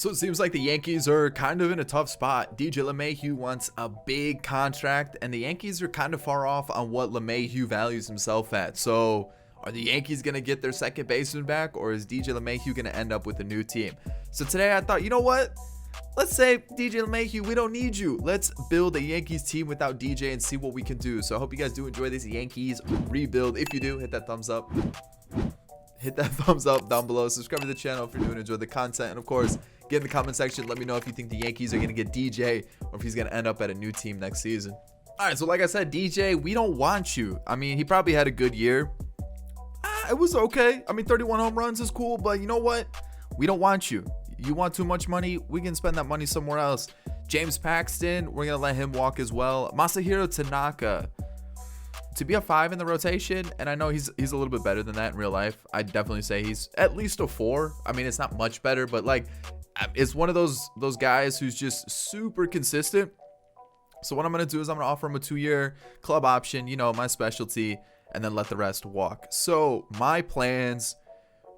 So it seems like the Yankees are kind of in a tough spot. DJ LeMahieu wants a big contract, and the Yankees are kind of far off on what LeMahieu values himself at. So are the Yankees going to get their second baseman back, or is DJ LeMahieu going to end up with a new team? So today I thought, you know what? Let's say, DJ LeMahieu, we don't need you. Let's build a Yankees team without DJ and see what we can do. So I hope you guys do enjoy this Yankees rebuild. If you do, hit that thumbs up. Hit that thumbs up down below. Subscribe to the channel if you're new and enjoy the content. And of course, get in the comment section. Let me know if you think the Yankees are going to get DJ or if he's going to end up at a new team next season. All right, so like I said, DJ, we don't want you. I mean, he probably had a good year. It was okay. I mean, 31 home runs is cool, but you know what? We don't want you. You want too much money? We can spend that money somewhere else. James Paxton, we're going to let him walk as well. Masahiro Tanaka, to be a 5 in the rotation, and I know he's a little bit better than that in real life. I'd definitely say he's at least a 4. I mean, it's not much better, but like, it's one of those guys who's just super consistent. So what I'm going to do is I'm going to offer him a 2-year club option, you know, my specialty, and then let the rest walk. So my plans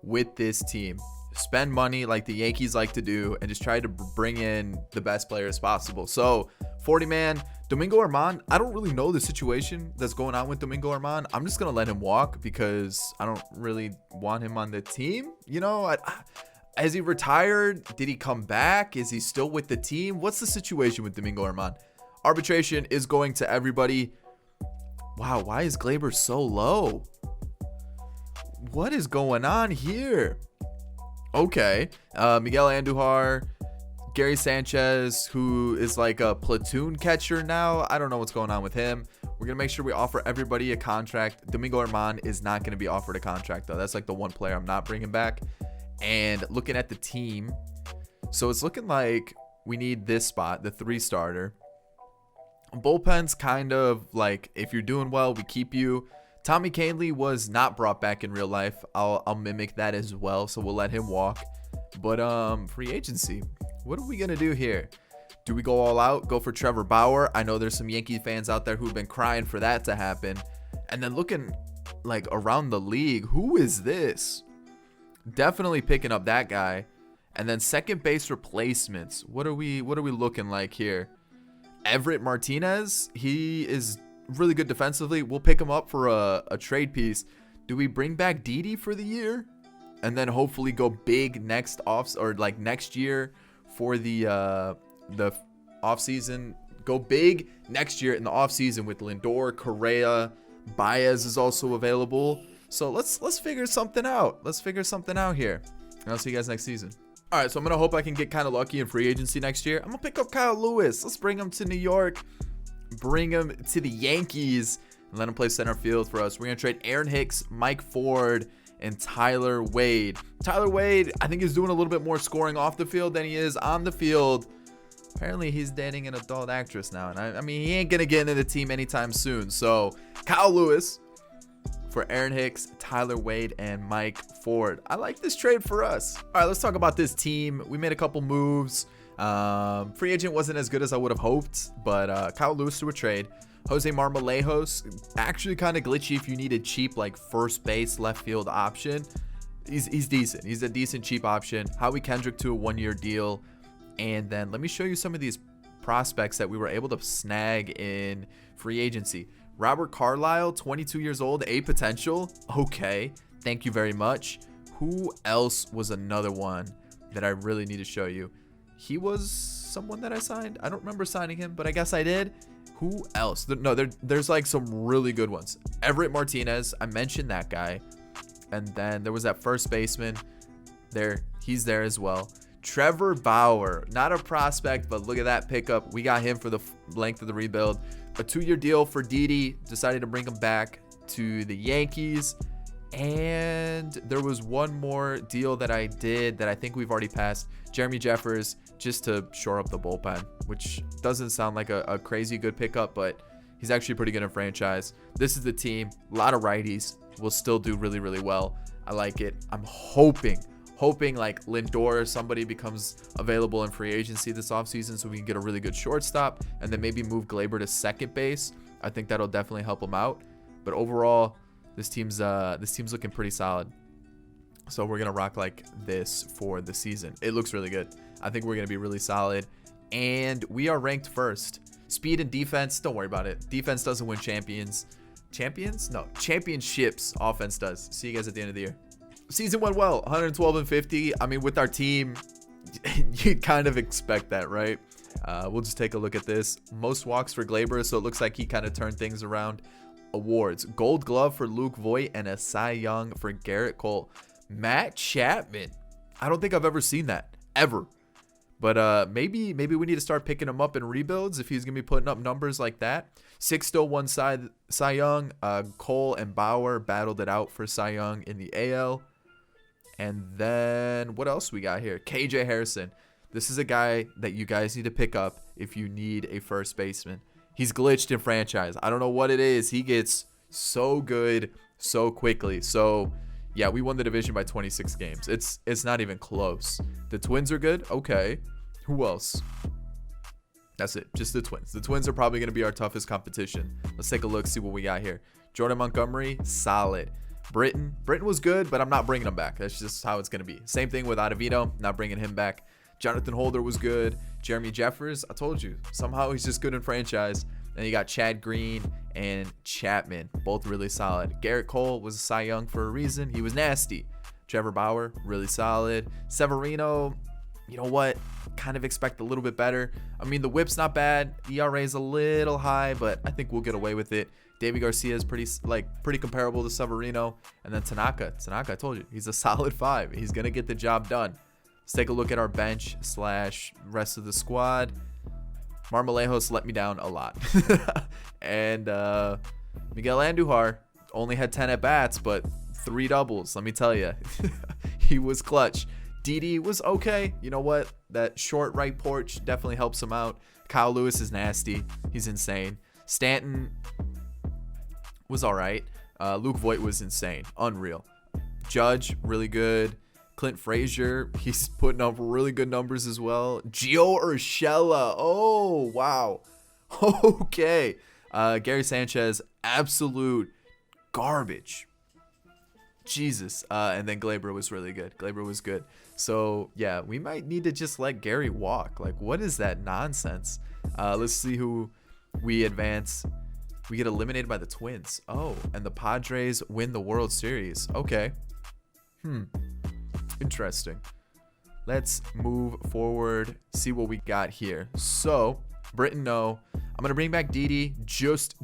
with this team: spend money like the Yankees like to do and just try to bring in the best players possible. So 40-man Domingo Germán, I don't really know the situation that's going on with Domingo Germán. I'm just going to let him walk because I don't really want him on the team. You know, has he retired? Did he come back? Is he still with the team? What's the situation with Domingo Germán? Arbitration is going to everybody. Wow, why is Gleyber so low? What is going on here? Okay, Miguel Andujar, Gary Sanchez, who is like a platoon catcher now. I don't know what's going on with him. We're going to make sure we offer everybody a contract. Domingo Germán is not going to be offered a contract, though. That's like the one player I'm not bringing back. And looking at the team, so it's looking like we need this spot, the 3-starter. Bullpen's kind of like, if you're doing well, we keep you. Tommy Kahnle was not brought back in real life. I'll mimic that as well, so we'll let him walk. But free agency, what are we gonna do here? Do we go all out, go for Trevor Bauer? I know there's some Yankee fans out there who've been crying for that to happen. And then looking like around the league, who is this? Definitely picking up that guy. And then second base replacements. What are we looking like here? Everett Martinez, he is really good defensively. We'll pick him up for a trade piece. Do we bring back Didi for the year and then hopefully go big next next year for the off season? Go big next year in the off season with Lindor, Correa, Baez is also available. So let's figure something out. Let's figure something out here. And I'll see you guys next season. All right, so I'm gonna hope I can get kind of lucky in free agency next year. I'm gonna pick up Kyle Lewis. Let's bring him to New York. Bring him to the Yankees and let him play center field for us. We're going to trade Aaron Hicks, Mike Ford, and Tyler Wade. Tyler Wade, I think, is doing a little bit more scoring off the field than he is on the field. Apparently, he's dating an adult actress now. And I mean, he ain't going to get into the team anytime soon. So, Kyle Lewis for Aaron Hicks, Tyler Wade, and Mike Ford. I like this trade for us. All right, let's talk about this team. We made a couple moves. Free agent wasn't as good as I would have hoped, but Kyle Lewis to a trade. Jose Marmolejos, actually kind of glitchy if you need a cheap like first base left field option. He's decent. He's a decent cheap option. Howie Kendrick to a 1-year deal. And then let me show you some of these prospects that we were able to snag in free agency. Robert Carlyle, 22 years old, A potential. Okay, thank you very much. Who else was another one that I really need to show you? He was someone that I signed. I don't remember signing him, but I guess I did. Who else? No, there's like some really good ones. Everett Martinez, I mentioned that guy. And then there was that first baseman there. He's there as well. Trevor Bauer, not a prospect, but look at that pickup. We got him for the length of the rebuild. A 2-year deal for Didi. Decided to bring him back to the Yankees. And there was one more deal that I did that I think we've already passed. Jeremy Jeffers, just to shore up the bullpen, which doesn't sound like a crazy good pickup, but he's actually pretty good in franchise. This is the team. A lot of righties will still do really, really well. I like it. I'm hoping like Lindor or somebody becomes available in free agency this offseason so we can get a really good shortstop and then maybe move Gleyber to second base. I think that'll definitely help him out. But overall, this team's looking pretty solid. So we're going to rock like this for the season. It looks really good. I think we're going to be really solid. And we are ranked first. Speed and defense, don't worry about it. Defense doesn't win champions. Champions? No, championships. Offense does. See you guys at the end of the year. Season went well, 112 and 50. I mean, with our team, you'd kind of expect that, right? We'll just take a look at this. Most walks for Glaber, so it looks like he kind of turned things around. Awards: Gold Glove for Luke Voit and a Cy Young for Garrett Cole. Matt Chapman. I don't think I've ever seen that, ever. But maybe we need to start picking him up in rebuilds if he's going to be putting up numbers like that. 6-1 Cy Young. Cole and Bauer battled it out for Cy Young in the AL. And then what else we got here? KJ Harrison. This is a guy that you guys need to pick up if you need a first baseman. He's glitched in franchise. I don't know what it is. He gets so good so quickly. So, yeah, we won the division by 26 games. It's not even close. The Twins are good. Okay. Who else? That's it. Just the Twins. The Twins are probably going to be our toughest competition. Let's take a look, see what we got here. Jordan Montgomery, solid. Britton was good, but I'm not bringing him back. That's just how it's going to be. Same thing with Ottavino, not bringing him back. Jonathan Holder was good. Jeremy Jeffers, I told you, somehow he's just good in franchise. Then you got Chad Green and Chapman, both really solid. Garrett Cole was a Cy Young for a reason. He was nasty. Trevor Bauer, really solid. Severino, you know what? Kind of expect a little bit better. I mean, the whip's not bad. ERA is a little high, but I think we'll get away with it. David Garcia is pretty comparable to Severino. And then Tanaka, I told you, he's a solid 5. He's going to get the job done. Let's take a look at our bench / rest of the squad. Marmolejos let me down a lot. And Miguel Andujar only had 10 at-bats, but 3 doubles. Let me tell you, he was clutch. Didi was okay. You know what? That short right porch definitely helps him out. Kyle Lewis is nasty. He's insane. Stanton was all right. Luke Voit was insane. Unreal. Judge, really good. Clint Frazier, he's putting up really good numbers as well. Gio Urshela. Oh, wow. Okay. Gary Sanchez, absolute garbage. Jesus. And then Glaber was really good. Glaber was good. So, yeah, we might need to just let Gary walk. Like, what is that nonsense? Let's see who we advance. We get eliminated by the Twins. Oh, and the Padres win the World Series. Okay. Interesting. Let's move forward, see what we got here. So, Britton, no. I'm going to bring back Didi just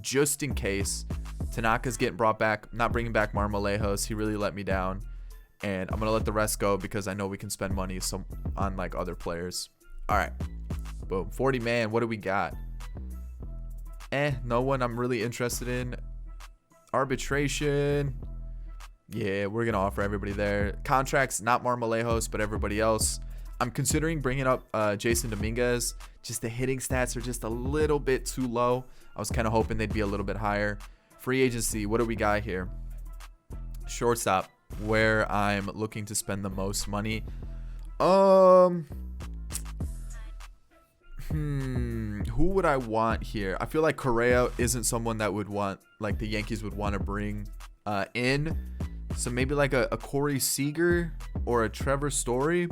in case. Tanaka's getting brought back. I'm not bringing back Marmolejos. He really let me down. And I'm going to let the rest go because I know we can spend money on like other players. All right. Boom. 40 man. What do we got? No one I'm really interested in. Arbitration. Yeah, we're going to offer everybody there. Contracts, not Marmolejos, but everybody else. I'm considering bringing up Jason Dominguez. Just the hitting stats are just a little bit too low. I was kind of hoping they'd be a little bit higher. Free agency, what do we got here? Shortstop, where I'm looking to spend the most money. Who would I want here? I feel like Correa isn't someone that would want, like the Yankees would want to bring in. So maybe like a Corey Seager or a Trevor Story.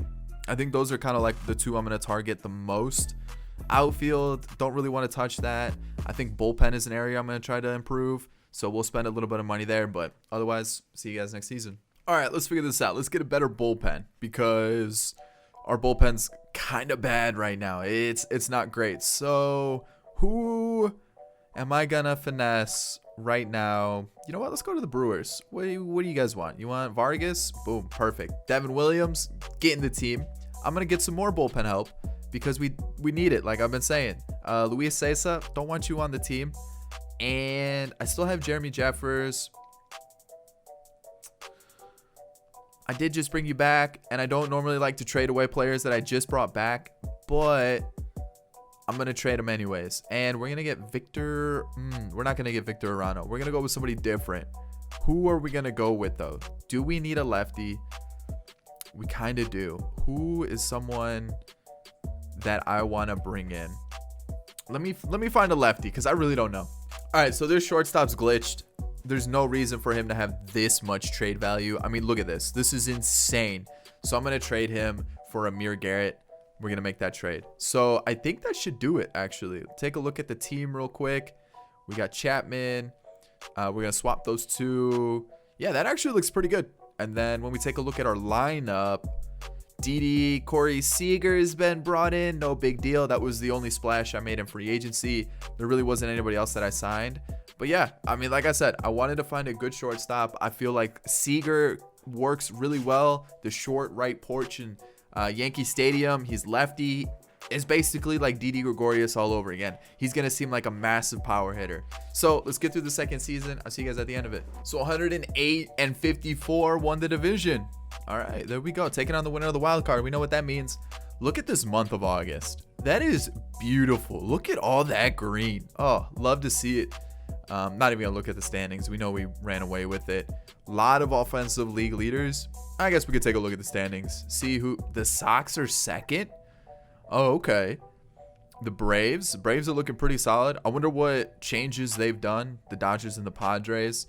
I think those are kind of like the two I'm going to target the most. Outfield, don't really want to touch that. I think bullpen is an area I'm going to try to improve. So we'll spend a little bit of money there. But otherwise, see you guys next season. All right, let's figure this out. Let's get a better bullpen because our bullpen's kind of bad right now. It's not great. So who am I going to finesse right now? You know what? Let's go to the Brewers. What do you guys want? You want Vargas? Boom. Perfect. Devin Williams, get in the team. I'm going to get some more bullpen help because we need it, like I've been saying. Luis Cessa, don't want you on the team. And I still have Jeremy Jeffers. I did just bring you back, and I don't normally like to trade away players that I just brought back, but I'm going to trade them anyways. And we're going to get Victor. We're not going to get Victor Arano. We're going to go with somebody different. Who are we going to go with, though? Do we need a lefty? We kind of do. Who is someone that I want to bring in? Let me find a lefty because I really don't know. All right, so their shortstop's glitched. There's no reason for him to have this much trade value. I mean, look at this. This is insane. So I'm going to trade him for Amir Garrett. we're going to make that trade. So I think that should do it, actually. Take a look at the team real quick. We got Chapman. We're going to swap those two. Yeah, that actually looks pretty good. And then when we take a look at our lineup, Didi, Corey Seager has been brought in. No big deal. That was the only splash I made in free agency. There really wasn't anybody else that I signed. But yeah, I mean, like I said, I wanted to find a good shortstop. I feel like Seager works really well. The short right porch in Yankee Stadium. He's lefty. It's basically like Didi Gregorius all over again. He's going to seem like a massive power hitter. So let's get through the second season. I'll see you guys at the end of it. So 108-54 won the division. All right, there we go. Taking on the winner of the wild card. We know what that means. Look at this month of August. That is beautiful. Look at all that green. Oh, love to see it. Not even gonna look at the standings. We know we ran away with it. A lot of offensive league leaders. I guess we could take a look at the standings. See who the Sox are second. Oh, okay. The Braves. The Braves are looking pretty solid. I wonder what changes they've done. The Dodgers and the Padres.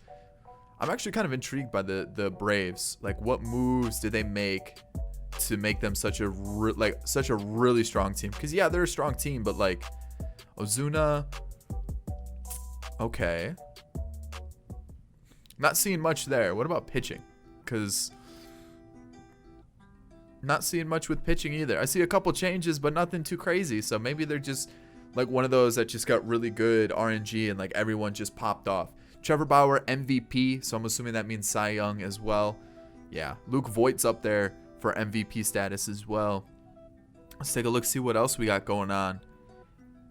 I'm actually kind of intrigued by the Braves. Like, what moves did they make to make them such a really strong team? Because yeah, they're a strong team, but like Ozuna. Okay. Not seeing much there. What about pitching? Because not seeing much with pitching either. I see a couple changes, but nothing too crazy. So maybe they're just like one of those that just got really good RNG and like everyone just popped off. Trevor Bauer, MVP. So I'm assuming that means Cy Young as well. Yeah. Luke Voigt's up there for MVP status as well. Let's take a look, see what else we got going on.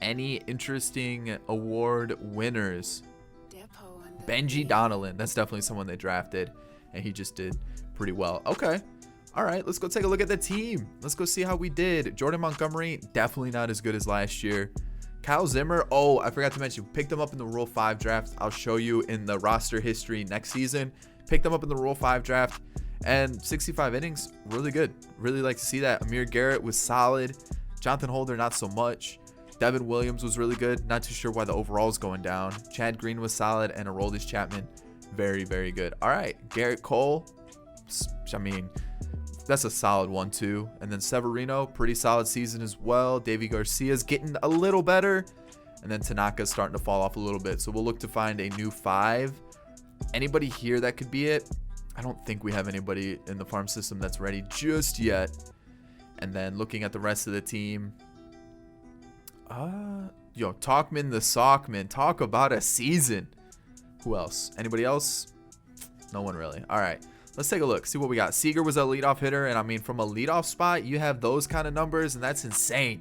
Any interesting award winners? Benji Donnellan. That's definitely someone they drafted, and he just did pretty well. Okay. All right, let's go take a look at the team. Let's go see how we did. Jordan Montgomery, definitely not as good as last year. Kyle Zimmer, oh, I forgot to mention, picked him up in the Rule 5 draft. I'll show you in the roster history next season. Picked him up in the Rule 5 draft, and 65 innings, really good. Really like to see that. Amir Garrett was solid. Jonathan Holder, not so much. Devin Williams was really good. Not too sure why the overall is going down. Chad Green was solid, and Aroldis Chapman, very, very good. All right, Garrett Cole, I mean, that's a solid one too. And then Severino, pretty solid season as well. Davey Garcia's getting a little better, and then Tanaka's starting to fall off a little bit. So we'll look to find a new 5. Anybody here that could be it? I don't think we have anybody in the farm system that's ready just yet. And then looking at the rest of the team. Yo, Talkman the Sockman. Talk about a season. Who else? Anybody else? No one really. All right. Let's take a look. See what we got. Seager was a leadoff hitter. And I mean, from a leadoff spot, you have those kind of numbers. And that's insane.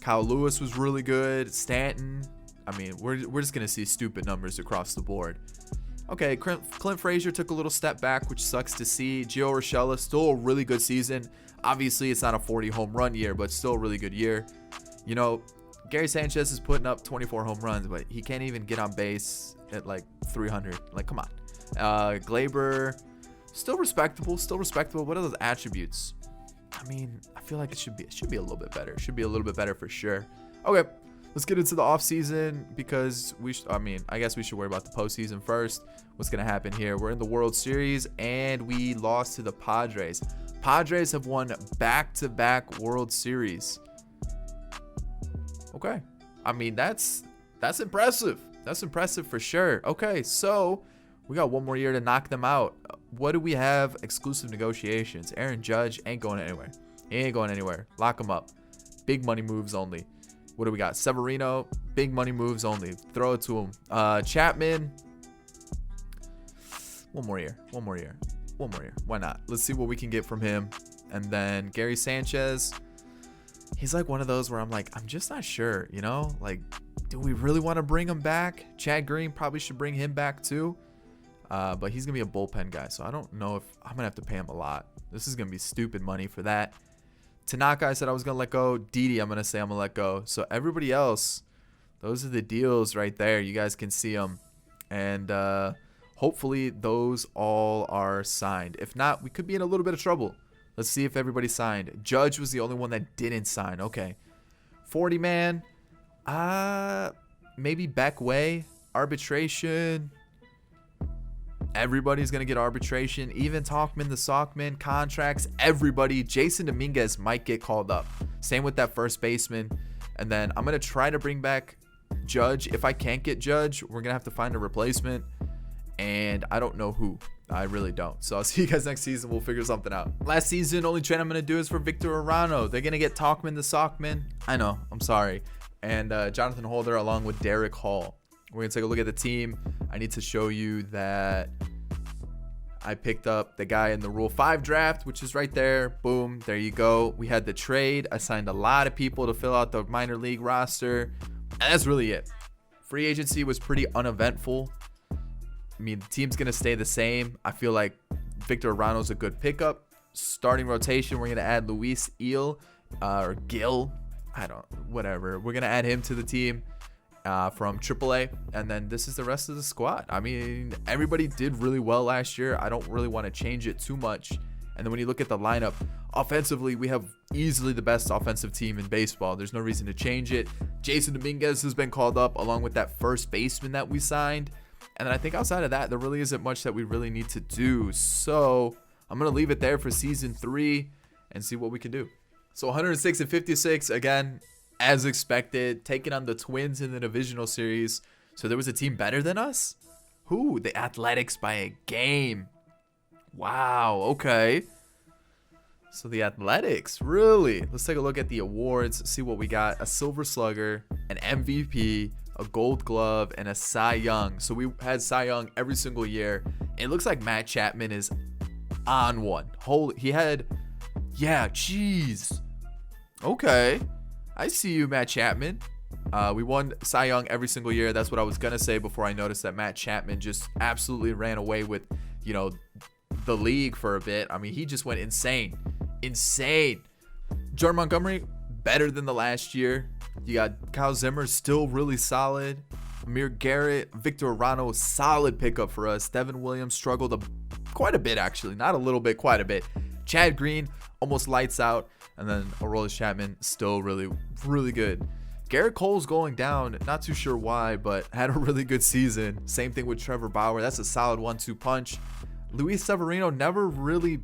Kyle Lewis was really good. Stanton. I mean, we're just going to see stupid numbers across the board. Okay, Clint Frazier took a little step back, which sucks to see. Gio Urshela, still a really good season. Obviously, it's not a 40 home run year, but still a really good year. You know, Gary Sanchez is putting up 24 home runs, but he can't even get on base at like 300. Like, come on. Glaber, still respectable. What are those attributes? I mean, I feel like it should be a little bit better. Should be a little bit better for sure. Okay, let's get into the offseason because I guess we should worry about the postseason first. What's going to happen here? We're in the World Series, and we lost to the Padres. Padres have won back-to-back World Series. Okay. I mean, that's impressive. That's impressive for sure. Okay, so we got one more year to knock them out. What do we have? Exclusive negotiations. Aaron Judge ain't going anywhere. He ain't going anywhere. Lock him up. Big money moves only. What do we got? Severino, big money moves only. Throw it to him. Chapman. One more year. Why not? Let's see what we can get from him. And then Gary Sanchez. He's like one of those where I'm like, I'm just not sure, you know? Like, do we really want to bring him back? Chad Green probably should bring him back too. But he's going to be a bullpen guy, so I don't know if I'm going to have to pay him a lot. This is going to be stupid money for that. Tanaka, I said I was going to let go. Didi, I'm going to say I'm going to let go. So everybody else, those are the deals right there. You guys can see them. And hopefully those all are signed. If not, we could be in a little bit of trouble. Let's see if everybody signed. Judge was the only one that didn't sign. Okay. 40 man. Maybe Beck Way. Arbitration. Everybody's going to get arbitration, even Talkman, the Sockman, contracts, everybody. Jason Dominguez might get called up. Same with that first baseman. And then I'm going to try to bring back Judge. If I can't get Judge, we're going to have to find a replacement. And I don't know who. I really don't. So I'll see you guys next season. We'll figure something out. Last season, only trade I'm going to do is for Victor Arano. They're going to get Talkman, the Sockman. I know. I'm sorry. And Jonathan Holder along with Derek Hall. We're going to take a look at the team. I need to show you that I picked up the guy in the Rule 5 draft, which is right there. Boom. There you go. We had the trade. I signed a lot of people to fill out the minor league roster. And that's really it. Free agency was pretty uneventful. I mean, the team's going to stay the same. I feel like Victor Arano's a good pickup. Starting rotation, we're going to add Luis Eel or Gil. Whatever. We're going to add him to the team. From AAA, and then this is the rest of the squad. I mean, everybody did really well last year. I don't really want to change it too much. And then when you look at the lineup, offensively, we have easily the best offensive team in baseball. There's no reason to change it. Jason Dominguez has been called up along with that first baseman that we signed. And then I think outside of that, there really isn't much that we really need to do. So I'm going to leave it there for season 3 and see what we can do. So 106-56, again, as expected, taking on the Twins in the divisional series. So there was a team better than us? Who? The Athletics by a game. Wow, okay. So the Athletics, really? Let's take a look at the awards, see what we got. A Silver Slugger, an MVP, a Gold Glove, and a Cy Young. So we had Cy Young every single year. It looks like Matt Chapman is on one. Jeez. Okay. I see you, Matt Chapman. We won Cy Young every single year. That's what I was going to say before I noticed that Matt Chapman just absolutely ran away with, the league for a bit. I mean, he just went insane. Jordan Montgomery, better than the last year. You got Kyle Zimmer, still really solid. Amir Garrett, Victor Arano, solid pickup for us. Devin Williams struggled quite a bit, actually. Not a little bit, quite a bit. Chad Green, almost lights out. And then Aroldis Chapman, still really, really good. Garrett Cole's going down. Not too sure why, but had a really good season. Same thing with Trevor Bauer. That's a solid 1-2 punch. Luis Severino never really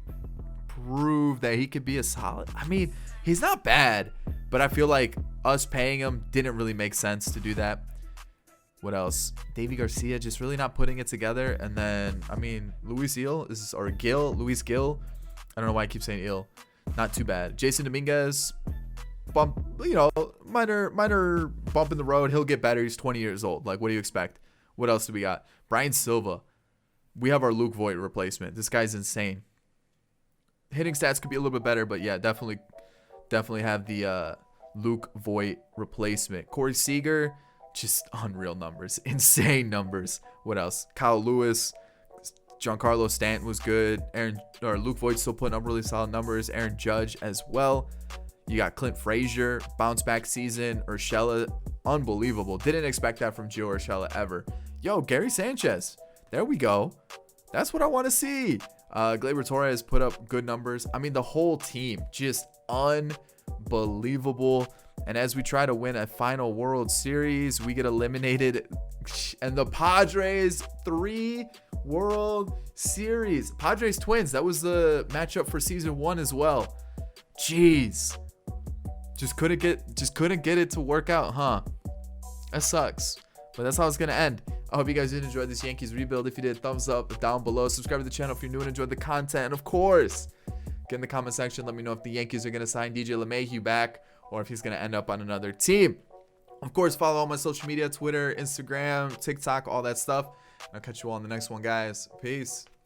proved that he could be a solid. I mean, he's not bad, but I feel like us paying him didn't really make sense to do that. What else? Davey Garcia just really not putting it together. And then, I mean, Luis Gil. I don't know why I keep saying Eel. Not too bad. Jason Dominguez, bump, minor bump in the road. He'll get better. He's 20 years old. Like, what do you expect? What else do we got? Brian Silva. We have our Luke Voigt replacement. This guy's insane. Hitting stats could be a little bit better, but yeah, definitely have the Luke Voigt replacement. Corey Seager, just unreal numbers. Insane numbers. What else? Kyle Lewis. Giancarlo Stanton was good. Luke Voigt's still putting up really solid numbers. Aaron Judge as well. You got Clint Frazier, bounce back season. Urshela, unbelievable. Didn't expect that from Gio Urshela ever. Yo, Gary Sanchez. There we go. That's what I want to see. Gleyber Torres put up good numbers. I mean, the whole team just unbelievable. And as we try to win a final World Series, we get eliminated. And the Padres, 3 World Series. Padres Twins, that was the matchup for season 1 as well. Jeez. Just couldn't get it to work out, huh? That sucks. But that's how it's going to end. I hope you guys did enjoy this Yankees rebuild. If you did, thumbs up down below. Subscribe to the channel if you're new and enjoyed the content. And of course, get in the comment section. Let me know if the Yankees are going to sign DJ LeMahieu back or if he's going to end up on another team. Of course, follow all my social media, Twitter, Instagram, TikTok, all that stuff. I'll catch you all in the next one, guys. Peace.